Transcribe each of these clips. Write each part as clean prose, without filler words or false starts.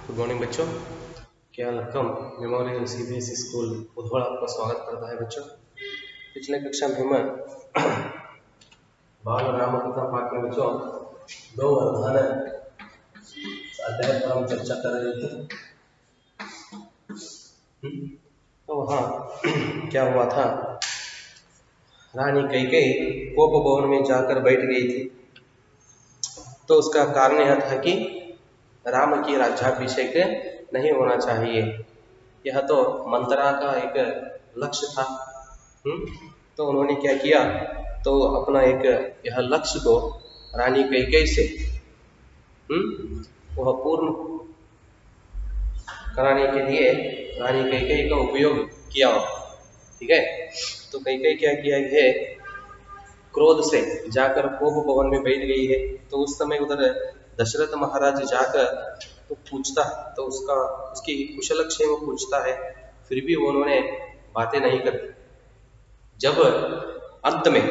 Good morning बच्चों। क्या Lakkam memorial CBSE school उधौड़ आपका स्वागत करता है बच्चों। पिछले कक्षा में हम बाल राम कथा पाठ में बच्चों 2 अध्याय पर हम चर्चा कर रहे थे। तो वहाँ क्या हुआ था, रानी कैकेयी कोप भवन में जाकर बैठ गई थी। तो उसका कारण यह था कि राम की राज्याभिषेक नहीं होना चाहिए, यह तो मंत्रा का एक लक्ष्य था। तो उन्होंने क्या किया, तो अपना एक यह लक्ष्य को रानी कैकेयी से वह पूर्ण कराने के लिए रानी कैकेयी का उपयोग किया। ठीक है, तो कैकेयी क्या किया है, क्रोध से जाकर कोप भवन में बैठ गई है। तो उस समय उधर दशरथ महाराज जाकर तो पूछता है, तो उसकी कुशलक्षेम पूछता है, फिर भी उन्होंने बातें नहीं करती। जब अंत में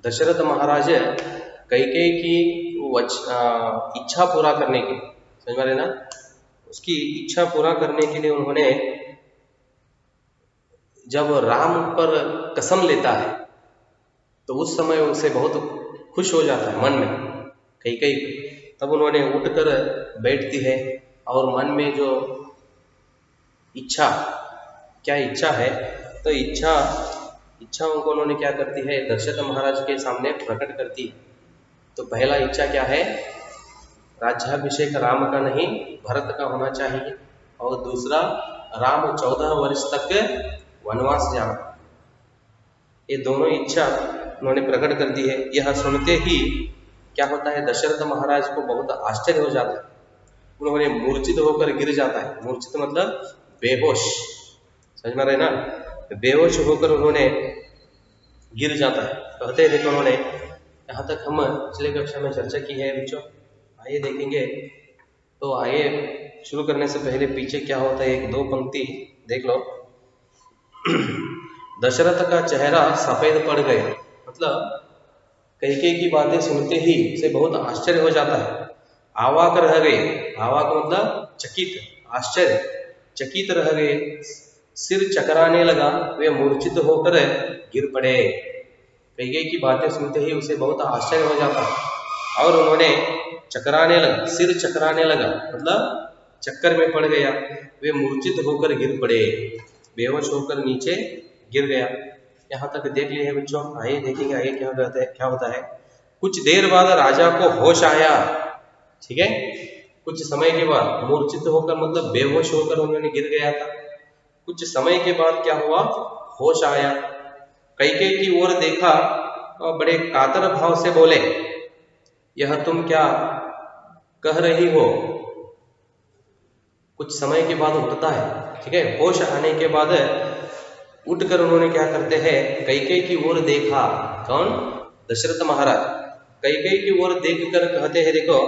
दशरथ महाराज कैकेयी की इच्छा पूरा करने की, समझ रहे ना, उसकी इच्छा पूरा करने के लिए उन्होंने जब राम पर कसम लेता है तो उस समय उसे बहुत खुश हो जाता है मन में कैकेयी। तब उन्होंने उठकर बैठती है और मन में जो इच्छा, क्या इच्छा है, तो इच्छाओं को उन्होंने क्या करती है, दशरथ महाराज के सामने प्रकट करती है। तो पहला इच्छा क्या है, राज्याभिषेक राम का नहीं भरत का होना चाहिए, और दूसरा राम 14 वर्ष तक वनवास जाना। ये दोनों इच्छा उन्होंने प्रकट कर दी है। यह सुनते ही क्या होता है, दशरथ महाराज को बहुत आश्चर्य हो जाता है। उन्होंने मूर्छित होकर गिर जाता है। मूर्छित मतलब बेहोश, समझ में रहे ना, बेहोश होकर उन्होंने गिर जाता है। कहते हैं, देखो उन्होंने, यहाँ तक हम पिछले कक्षा में चर्चा की है बच्चों, आइए देखेंगे। तो आइए शुरू करने से पहले पीछे क्या होता है, 1-2 पंक्ति देख लो। दशरथ का चेहरा सफेद पड़ गया, मतलब कैकेयी की बातें सुनते ही उसे बहुत आश्चर्य हो जाता है। आवाक रह गए, आवाक मतलब चकित, आश्चर्य, चकित रह गए। सिर चकराने लगा, वे मूर्छित होकर गिर पड़े। कैकेयी की बातें सुनते ही उसे बहुत आश्चर्य हो जाता है और उन्होंने चकराने लगा, सिर चकराने लगा मतलब चक्कर में पड़ गया। वे मूर्छित होकर गिर पड़े, बेहोश होकर नीचे गिर गया। यहाँ तक देख लिए बच्चों, आइए देखेंगे आगे क्या होता है। कुछ देर बाद राजा को होश आया। ठीक है, कुछ समय के बाद, मूर्छित होकर मतलब बेहोश होकर उन्होंने गिर गया था। कुछ समय के बाद क्या हुआ, होश आया। कैकेयी की ओर देखा और बड़े कातर भाव से बोले, यह तुम क्या कह रही हो। कुछ समय के बाद उठता है, ठीक है, होश आने के बाद उठकर उन्होंने क्या करते हैं, कैकेयी की ओर देखा। कौन, दशरथ महाराज। कैकेयी की ओर देखकर कहते हैं, देखो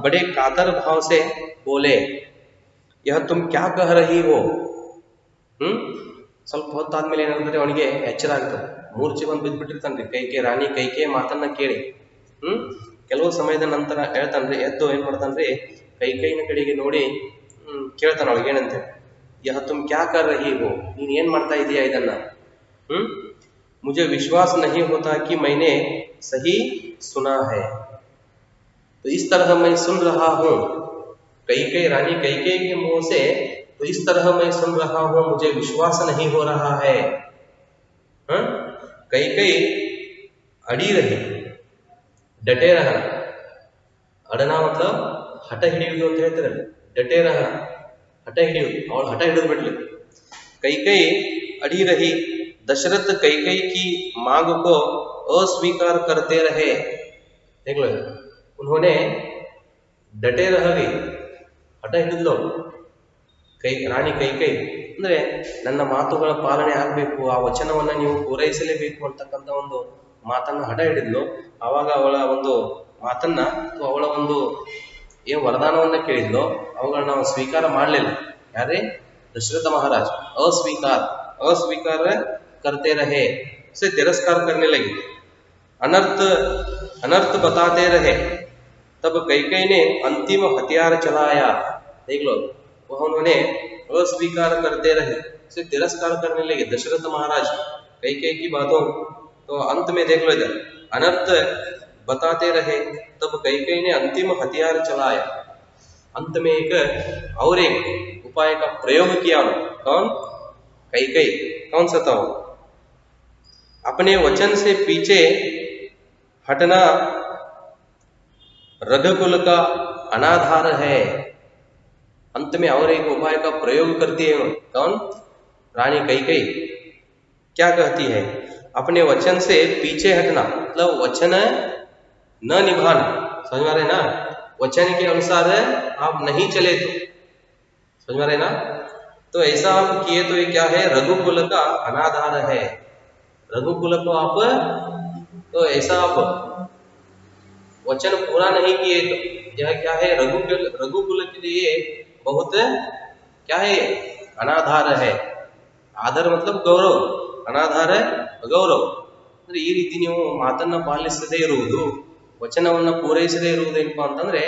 बड़े कातर भाव से बोले, यह तुम क्या कह रही हो। ಸ್ವಲ್ಪ ಹೊತ್ತಾದ್ಮೇಲೆ ಏನಾಗುತ್ತೆ, ಅವನಿಗೆ ಎಚ್ಚರ ಆಗ್ತದೆ, ಮೂರ್ಛೆ ಬಂದು ಬಿದ್ದುಬಿಟ್ಟಿರ್ತಾನ್ರಿ ಕೈಕೆ ರಾಣಿ ಕೈಕೆ ಮಾತನ್ನ ಕೇಳಿ. ಕೆಲವು ಸಮಯದ ನಂತರ ಹೇಳ್ತಾನ್ರಿ, ಎದ್ದು ಏನ್ ಮಾಡ್ತಾನ್ರಿ, ಕೈಕೇಯಿನ ಕಡೆಗೆ ನೋಡಿ ಕೇಳ್ತಾನ ಅವಳಿಗೆ ಏನಂತೆ, यह तुम क्या कर रही हो, ನೀನು ಏನ್ ಮಾಡ್ತಾ ಇದೀಯಾ ಇದನ್ನ. मुझे विश्वास नहीं होता कि मैंने सही सुना है, तो इस तरह मैं सुन रहा हूँ। कैकेयी, रानी कैकेयी के मुंह से तो इस तरह मैं सुन रहा हूँ, मुझे विश्वास नहीं हो रहा है। कैकेयी अड़ी रही, डटे रहना, अड़ना मतलब हठ ಹಿಡಿಯುವುದು ಅಂತ ಹೇಳ್ತಾರೆ, डटे रहना, हठ ಹಿಡಿಯುವುದು, ಅವಳು हठ ಹಿಡಿದು ಬಿಟ್ಲು। कैकेयी अड़ी रही, दशरथ कैकेयी की मांग को अस्वीकार करते रहे। देख लो, उन्होंने डटे रह गई, हठ ಹಿಡಿದ್ಲು ರಾಣಿ ಕೈಕೇಯಿ, ಅಂದ್ರೆ ನನ್ನ ಮಾತುಗಳ ಪಾಲನೆ ಆಗಬೇಕು, ಆ ವಚನವನ್ನ ನೀವು ಪೂರೈಸಲೇಬೇಕು ಅಂತಕ್ಕಂಥ ಒಂದು ಮಾತನ್ನ ಹಠ ಹಿಡಿದ್ಲು. ಆವಾಗ ಅವಳ ಒಂದು ಮಾತನ್ನ, ಅವಳ ಒಂದು ಏನು ವರದಾನವನ್ನ ಕೇಳಿದ್ಲು, ಅವುಗಳನ್ನ ನಾವು ಸ್ವೀಕಾರ ಮಾಡಲಿಲ್ಲ. ಯಾರೇ, दशरथ महाराज अस्वीकार करते रहे, उसे तिरस्कार करने लगे, अनर्थ बताते रहे। तब कैकेयी ने अंतिम हथियार चलाया, देख लो, वह उन्होंने अस्वीकार करते रहे, उसे तिरस्कार करने लगे दशरथ महाराज कैकेयी की बातों। तो अंत में देख लो इधर अनर्थ बताते रहे, तब कैकेयी ने अंतिम हथियार चलाया। अंत में एक और एक उपाय का प्रयोग किया। कौन? कैकेयी। कौन सा था वो? अपने वचन से पीछे हटना रघुकुल का अनाधार है। अंत में और एक उपाय का प्रयोग करती है। कौन? रानी कैकेयी। क्या कहती है? अपने वचन से पीछे हटना, मतलब वचन न निभाना। समझ में आ रहे ना? वचन के अनुसार आप नहीं चले तो, समझ में आ रहे ना? तो ऐसा आप किए तो ये क्या है? रघुकुल का अनाधार है। रघुकुल को आप, तो ऐसा आप वचन पूरा नहीं किए तो यह क्या है? रघुकुल के लिए बहुत क्या है? अनाधार है। आदर मतलब गौरव, ಅನಾಧಾರ ಗೌರವ ಅಂದ್ರೆ ಈ ರೀತಿ ನೀವು ಮಾತನ್ನ ಪಾಲಿಸದೇ ಇರುವುದು, ವಚನವನ್ನು ಪೂರೈಸದೇ ಇರುವುದೇನಪ್ಪ ಅಂತಂದ್ರೆ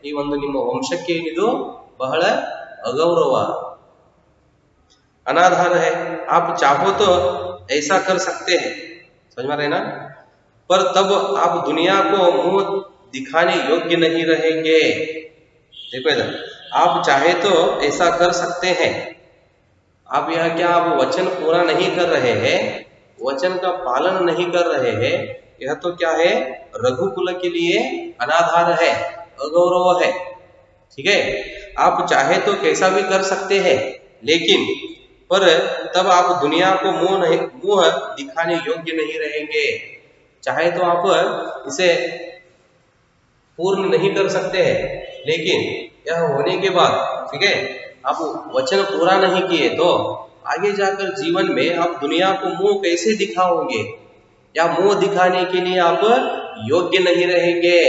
ಈ ಒಂದು ನಿಮ್ಮ ವಂಶಕ್ಕೆ ಇದು ಬಹಳ अगौरव। अनाधार है। आप चाहो तो ऐसा कर सकते हैं, समझ में रहे ना? पर तब आप दुनिया को मुंह दिखाने योग्य नहीं रहेंगे। देखो इधर, आप चाहे तो ऐसा कर सकते हैं। आप यह क्या, आप वचन पूरा नहीं कर रहे हैं, वचन का पालन नहीं कर रहे हैं, यह तो क्या है? रघुकुल के लिए अनाधार है, अगौरव है। ठीक है? आप चाहे तो कैसा भी कर सकते हैं, लेकिन पर तब आप दुनिया को मुंह दिखाने योग्य नहीं रहेंगे। चाहे तो आप इसे पूर्ण नहीं कर सकते हैं, लेकिन यह होने के बाद, ठीक है, आप वचन पूरा नहीं किए तो आगे जाकर जीवन में आप दुनिया को मुंह कैसे दिखाओगे, या मुंह दिखाने के लिए आप योग्य नहीं रहेंगे।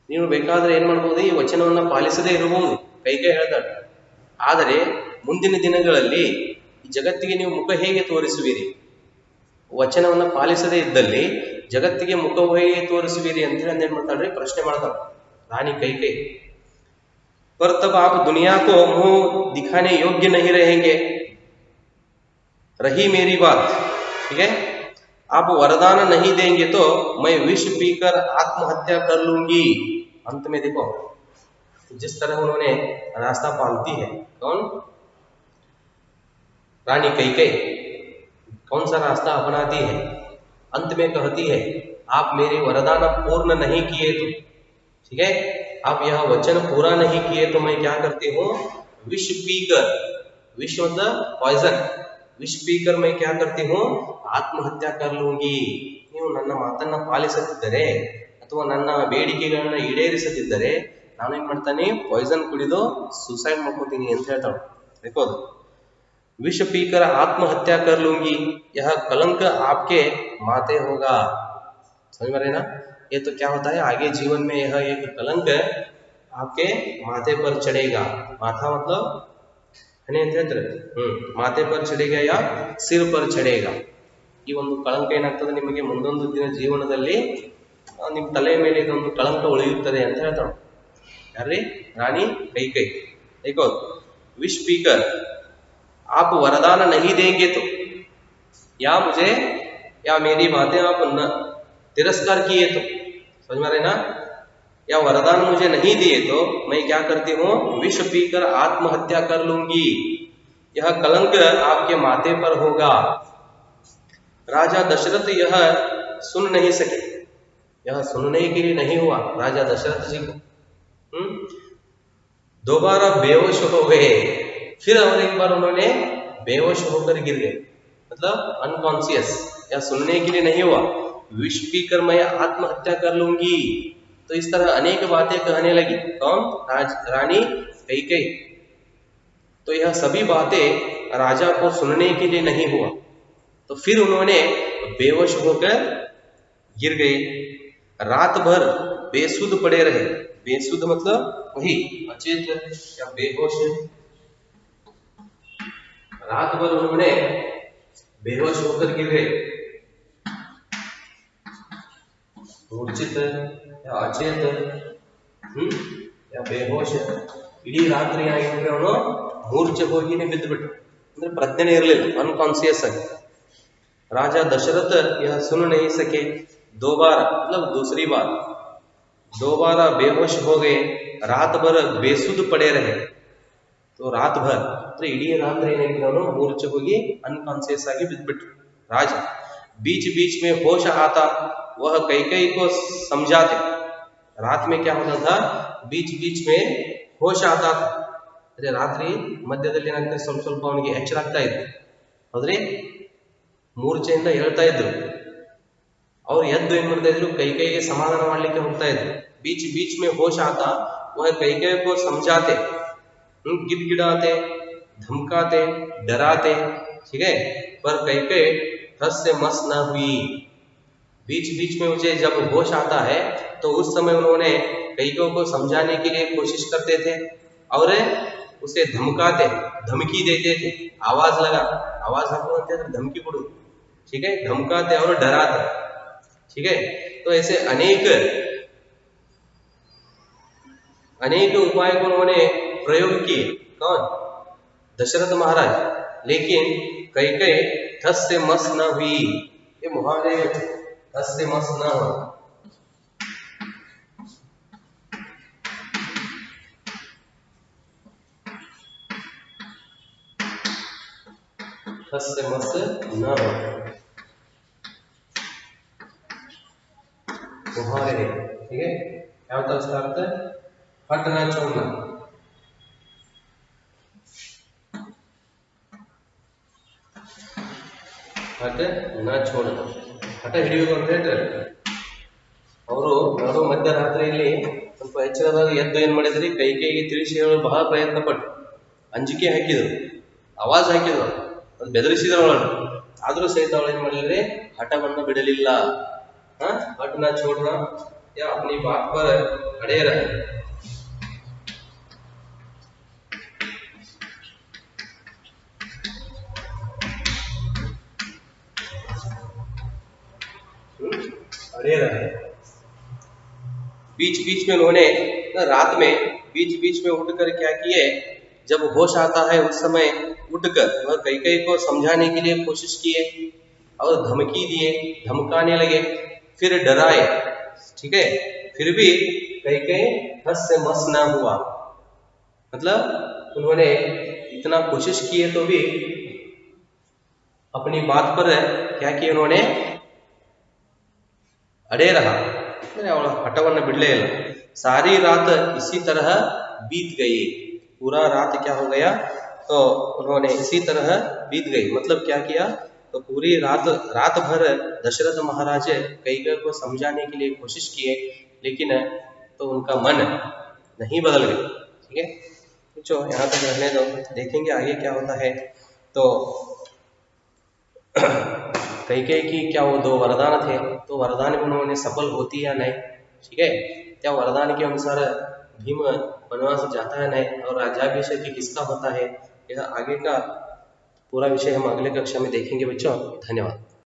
ನೀವು ಬೇಕಾದ್ರೆ ಏನ್ ಮಾಡಬಹುದು? ಈ ವಚನವನ್ನು ಪಾಲಿಸದೇ ಇರಬಹುದು, ಕೈಕೇಯಿ ಹೇಳ್ತಾಳೆ. ಆದರೆ ಮುಂದಿನ ದಿನಗಳಲ್ಲಿ ಈ ಜಗತ್ತಿಗೆ ನೀವು ಮುಖ ಹೇಗೆ ತೋರಿಸುವಿರಿ? ವಚನವನ್ನು ಪಾಲಿಸದೇ ಇದ್ದಲ್ಲಿ ಜಗತ್ತಿಗೆ ಮುಖ ಹೇಗೆ ತೋರಿಸುವಿರಿ ಅಂತ ಹೇಳಿ ಏನ್ ಮಾಡ್ತಾಳ್ರಿ? ಪ್ರಶ್ನೆ ಮಾಡ್ತಾಳೆ ರಾಣಿ ಕೈಕೇಯಿ। पर तब आप दुनिया को मुंह दिखाने योग्य नहीं रहेंगे। रही मेरी बात, ठीक है? आप वरदान नहीं देंगे तो मैं विष पीकर आत्महत्या कर लूंगी। अंत में देखो जिस तरह उन्होंने रास्ता पालती है, कौन? रानी कैकेयी कौन सा रास्ता अपनाती है? अंत में कहती है आप मेरे वरदान पूर्ण नहीं किए तो, ठीक है, आप यह वचन पूरा नहीं किए तो मैं क्या करती हूँ? विष पीकर, विष मतलब पॉइजन, विष पीकर मैं क्या करती हूँ? ಆತ್ಮಹತ್ಯೆ कर लूंगी। ನೀವು ನನ್ನ ಮಾತನ್ನ ಪಾಲಿಸುತ್ತಿದ್ದರೆ ಅಥವಾ ನನ್ನ ಬೇಡಿಕೆಗಳನ್ನ ಈಡೇರಿಸದಿದ್ದರೆ ನಾನು ಏನ್ ಮಾಡ್ತಾನೆ? ಪಾಯ್ಸನ್ ಕುಡಿದು ಸುಸೈಡ್ ಮಾಡ್ಕೋತೀನಿ ಅಂತ ಹೇಳ್ತಾಳೆ। देखोದು विष पीकर आत्महत्या कर लूंगी, यह कलंक आपके माथे होगा। समझ में रहे ना? ये तो क्या होता है? आगे जीवन में यह एक कलंक आपके माथे पर चढ़ेगा। माथा मतलब माथे पर चढ़ेगा या सिर पर चढ़ेगा। ಈ ಒಂದು ಕಳಂಕ ಏನಾಗ್ತದೆ? ನಿಮಗೆ ಮುಂದೊಂದು ದಿನ ಜೀವನದಲ್ಲಿ ನಿಮ್ಮ ತಲೆಯ ಮೇಲೆ ಇದೊಂದು ಕಳಂಕ ಉಳಿಯುತ್ತದೆ ಅಂತ ಹೇಳ್ತಾಳೆ ಯಾರ್ರಿ? ರಾಣಿ ಕೈಕೇಯಿ। देखो विष पीकर आप वरदान नहीं देंगे तो, या मुझे, या मेरी बातें आप तिरस्कार किए तो, समझ में रहे ना? या वरदान मुझे नहीं दिए तो मैं क्या करती हूँ? विष पीकर आत्महत्या कर लूंगी, यह कलंक आपके माथे पर होगा। राजा दशरथ यह सुन नहीं सके, यह सुनने के लिए नहीं हुआ राजा दशरथ जी को। दोबारा बेहोश हो गए, फिर और एक बार उन्होंने बेहोश होकर गिर गए, मतलब अनकॉन्शियस। या सुनने के लिए नहीं हुआ, विष पीकर मैं आत्महत्या कर लूंगी। तो इस तरह अनेक बातें कहने लगी। कौन? रानी कैकेयी। तो यह सभी बातें राजा को सुनने के लिए नहीं हुआ, तो फिर उन्होंने बेहोश होकर गिर गए। रात भर बेसुध पड़े रहे। बेसुध मतलब वही अचेत या बेहोश। रात भर उन्होंने बेहोश होकर गिर गए, मूर्छित या अचेत या बेहोश। ಇಡೀ ರಾತ್ರಿ ಏನಾಗಿದ್ರೆ ಅವನು ಮೂರ್ಛೆ ಹೋಗಿನೇ ಬಿದ್ದುಬಿಟ್ಟು, ಅಂದ್ರೆ ಪ್ರಜ್ಞೆನೇ ಇರಲಿಲ್ಲ, ಅನ್ಕಾನ್ಸಿಯಸ್ ಆಗಿ. राजा दशरथ यह सुन नहीं सके, दोबारा मतलब दूसरी बार दोबारा बेहोश हो गए, रात भर बेसुध पड़े रहे. तो रात भर ಅಂದ್ರೆ ಇಡೀ ರಾತ್ರಿ ಏನಾಗಿದೆ ಅವನು ಮೂರ್ಛೆ ಹೋಗಿ ಅನ್ಕಾನ್ಸಿಯಸ್ ಆಗಿ ಬಿದ್ದುಬಿಟ್ರು ರಾಜ. बीच बीच में होश आता, वह कैकेयी को समझाते. रात में क्या होता था, बीच बीच में होश आता था, ಅಂದ್ರೆ ರಾತ್ರಿ ಮಧ್ಯದಲ್ಲಿ ಏನಾಗ್ತದೆ ಸ್ವಲ್ಪ ಸ್ವಲ್ಪ ಅವನಿಗೆ ಎಚ್ಚರ ಆಗ್ತಾ ಇತ್ತು, ಆದ್ರೆ ಮೂರ್ಛೆಯಿಂದ ಹೇಳ್ತಾ ಇದ್ರು. ಅವ್ರು ಎದ್ದು ಏನ್ ಮಾಡ್ತಾ ಇದ್ರು, ಕೈಕೈಗೆ ಸಮಾಧಾನ ಮಾಡ್ಲಿಕ್ಕೆ ಹೋಗ್ತಾ ಇದ್ರು. बीच बीच में होश आता, वह कैकेयी को समझाते, गिड़गिड़ाते, धमकाते, डराते, ठीक है, पर कैकेयी ठस से मस न हुई. बीच बीच में मुझे जब होश आता है तो उस समय उन्होंने कैकेयी को समझाने के लिए कोशिश करते थे और उसे धमकाते, धमकी देते थे. आवाज लगा, आवाज हाकते धमकी ಕೊಡು, ठीक है, धमकाते और डराते, ठीक है. तो ऐसे अनेक उपाय को उन्होंने प्रयोग किए. कौन? दशरथ महाराज. लेकिन कैकेयी ठस से मस न हुई. ये मुहावरे ठस से मस न हो, ठस से मस न हो, मुहावरे है, ठीक है. क्या होता है उसका अर्थ? हट ना छोड़ना, ಹಠ ನ छोड़ना, ಹಠ ಹಿಡಿಯೋದು ಅಂತ ಹೇಳ್ತಾರೆ. ಅವರು ಯಾವುದೋ ಮಧ್ಯರಾತ್ರಿಯಲ್ಲಿ ಸ್ವಲ್ಪ ಎಚ್ಚರದಾಗ ಎದ್ದು ಏನ್ ಮಾಡಿದ್ರಿ, ಕೈಕೈಗೆ ತಿಳಿಸಿ ಹೇಳಲು ಬಹಳ ಪ್ರಯತ್ನ ಪಟ್ಟು ಅಂಜಿಕೆ ಹಾಕಿದ್ರು, ಆವಾಜ್ ಹಾಕಿದ್ರು, ಅದು ಬೆದರಿಸಿದ್ರು ಅವಳನ್ನು. ಆದ್ರೂ ಸಹಿತ ಅವಳು ಏನ್ ಮಾಡಿದ್ರೆ ಹಠವನ್ನು ಬಿಡಲಿಲ್ಲ. हट ना छोड़ना या अपनी बात पर अड़े रहे. अड़े रहे. बीच बीच में उन्होंने रात में बीच बीच में उठकर क्या किए, जब होश आता है उस समय उठकर वह कैकेयी को समझाने के लिए कोशिश किए और धमकी दिए, धमकाने लगे, फिर डराए, ठीक है. फिर भी कैकेयी ठस से मस ना हुआ. मतलब उन्होंने इतना कोशिश किए तो भी अपनी बात पर क्या किया, उन्होंने अड़े रहा, ಅವಳ ಹಠವನ್ನು ಬಿಡಲೇ ಇಲ್ಲ. सारी रात इसी तरह बीत गई. पूरा रात क्या हो गया, तो उन्होंने इसी तरह बीत गई. मतलब क्या किया, तो पूरी रात भर दशरथ महाराज कैकेयी को समझाने के लिए कोशिश किए, लेकिन तो उनका मन नहीं बदल गया. ठीक है, जो यहाँ तक रहने दो, देखेंगे आगे क्या होता है. तो कैकेयी की क्या वो 2 वरदान थे, तो वरदान में उन्होंने सफल होती या नहीं, ठीक है. क्या वरदान के अनुसार भीम वनवास जाता है नहीं, और राज्याभिषेक किसका होता है, यह आगे का पूरा विषय हम अगले कक्षा में देखेंगे बच्चों. धन्यवाद.